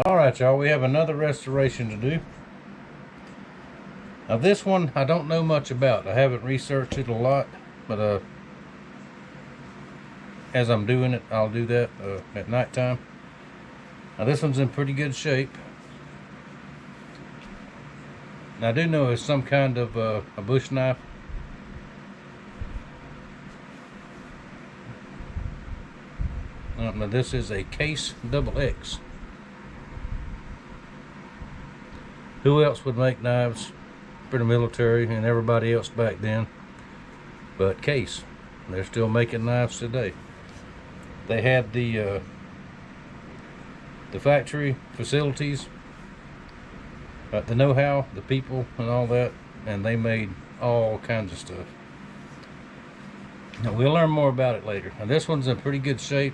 Alright, y'all, we have another restoration to do. Now this one I don't know much about. I haven't researched it a lot, but as I'm doing it, I'll do that at nighttime. Now this one's in pretty good shape. Now I do know it's some kind of a bush knife. Now this is a Case XX. Who else would make knives for the military and everybody else back then but Case? They're still making knives today. They had the factory facilities, the know-how, the people and all that, and they made all kinds of stuff. Now we'll learn more about it later. Now this one's in pretty good shape.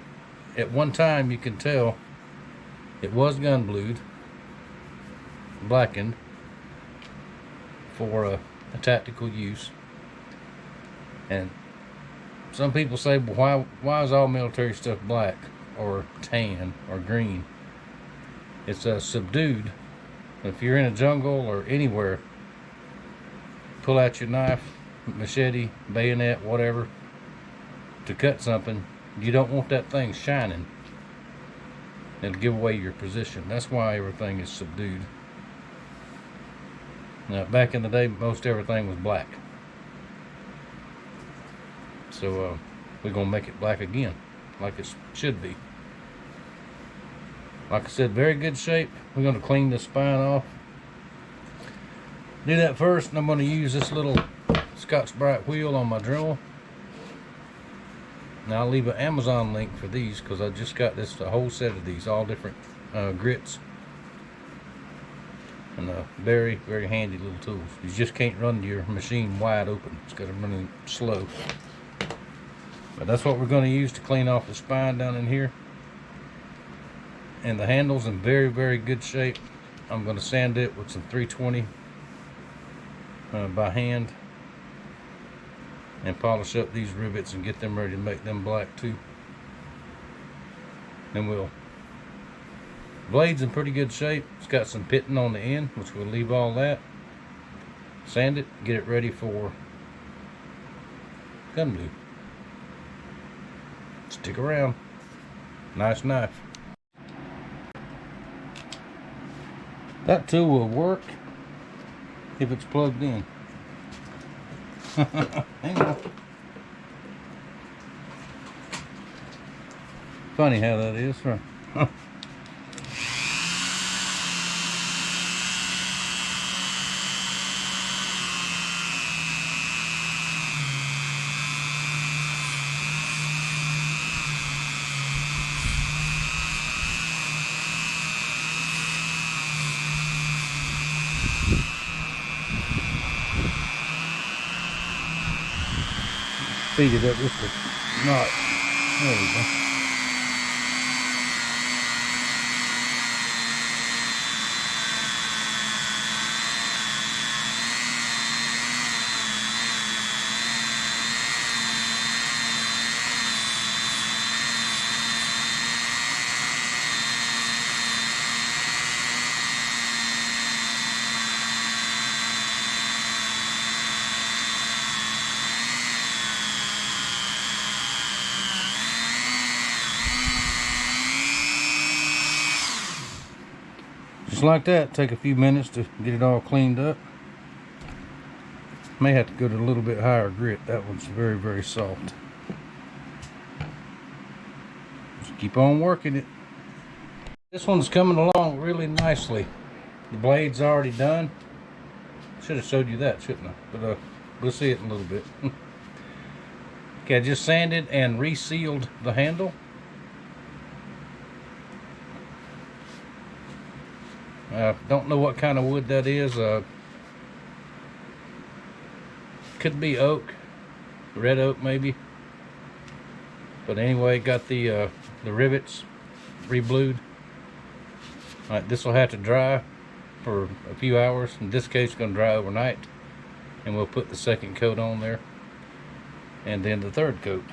At one time you can tell it was gun blued, blackened for a tactical use. And some people say, well, why is all military stuff black or tan or green? It's subdued. If you're in a jungle or anywhere, pull out your knife, machete, bayonet, whatever, to cut something, you don't want that thing shining. It'll give away your position. That's why everything is subdued. Now, back in the day, most everything was black. So we're going to make it black again, like it should be. Like I said, very good shape. We're going to clean the spine off. Do that first, and I'm going to use this little Scotch Bright wheel on my Dremmel. Now I'll leave an Amazon link for these because I just got a whole set of these, all different grits. And very, very handy little tools. You just can't run your machine wide open. It's got to run slow. But that's what we're going to use to clean off the spine down in here. And the handle's in very, very good shape. I'm going to sand it with some 320 by hand. And polish up these rivets and get them ready to make them black too. Then we'll... Blade's in pretty good shape. It's got some pitting on the end, which we'll leave all that. Sand it, get it ready for gun blue. Stick around. Nice knife. That tool will work if it's plugged in. Hang on. Funny how that is, right? Feed it up just a knot. There we go. Just like that, take a few minutes to get it all cleaned up. May have to go to a little bit higher grit. That one's very, very soft. Just keep on working it. This one's coming along really nicely. The blade's already done. Should have showed you that, shouldn't I? But we'll see it in a little bit. Okay, I just sanded and resealed the handle. Don't know what kind of wood that is. Could be oak, red oak maybe. But anyway, got the rivets re-blued. Alright, this will have to dry for a few hours. In this case, it's going to dry overnight, and we'll put the second coat on there, and then the third coat.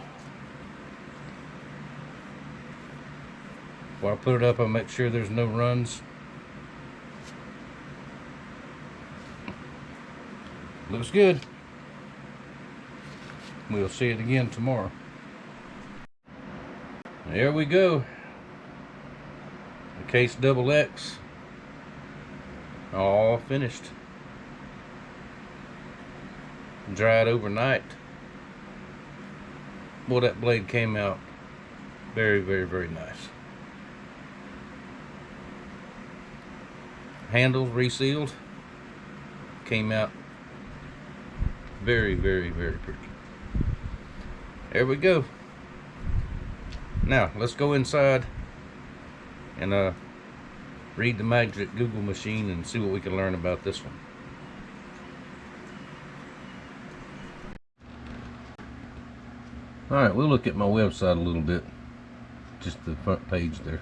While I put it up, I'll make sure there's no runs. Looks good. We'll see it again tomorrow. There we go. The case XX. All finished. Dried overnight. Boy, that blade came out very, very, very nice. Handles resealed. Came out very, very, very pretty. There we go. Now let's go inside and read the Magic Google machine and see what we can learn about this one. Alright, we'll look at my website a little bit. Just the front page there.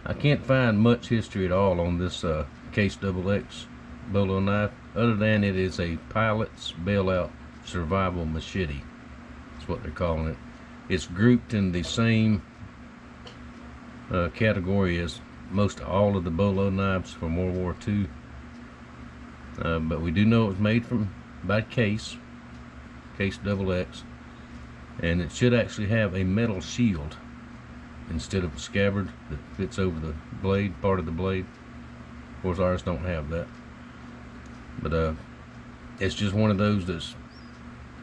I can't find much history at all on this Case XX bolo knife, other than it is a pilot's bailout survival machete. That's what they're calling it. It's grouped in the same category as most all of the bolo knives from World War II. But we do know it was made by Case XX, and it should actually have a metal shield instead of a scabbard that fits over the blade, part of the blade. Of course, ours don't have that. But it's just one of those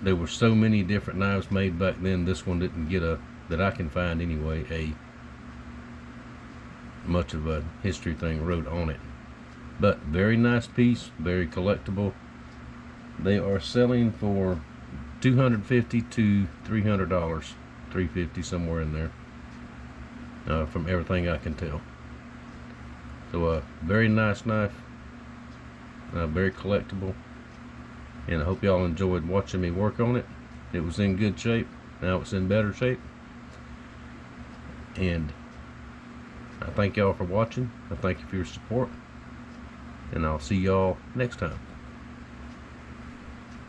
there were so many different knives made back then. This one didn't get that I can find anyway, much of a history thing wrote on it. But very nice piece, very collectible. They are selling for $250 to $300, $350 somewhere in there, from everything I can tell. So very nice knife, very collectible, and I hope y'all enjoyed watching me work on it. It was in good shape. Now it's in better shape, and I thank y'all for watching. I thank you for your support, and I'll see y'all next time.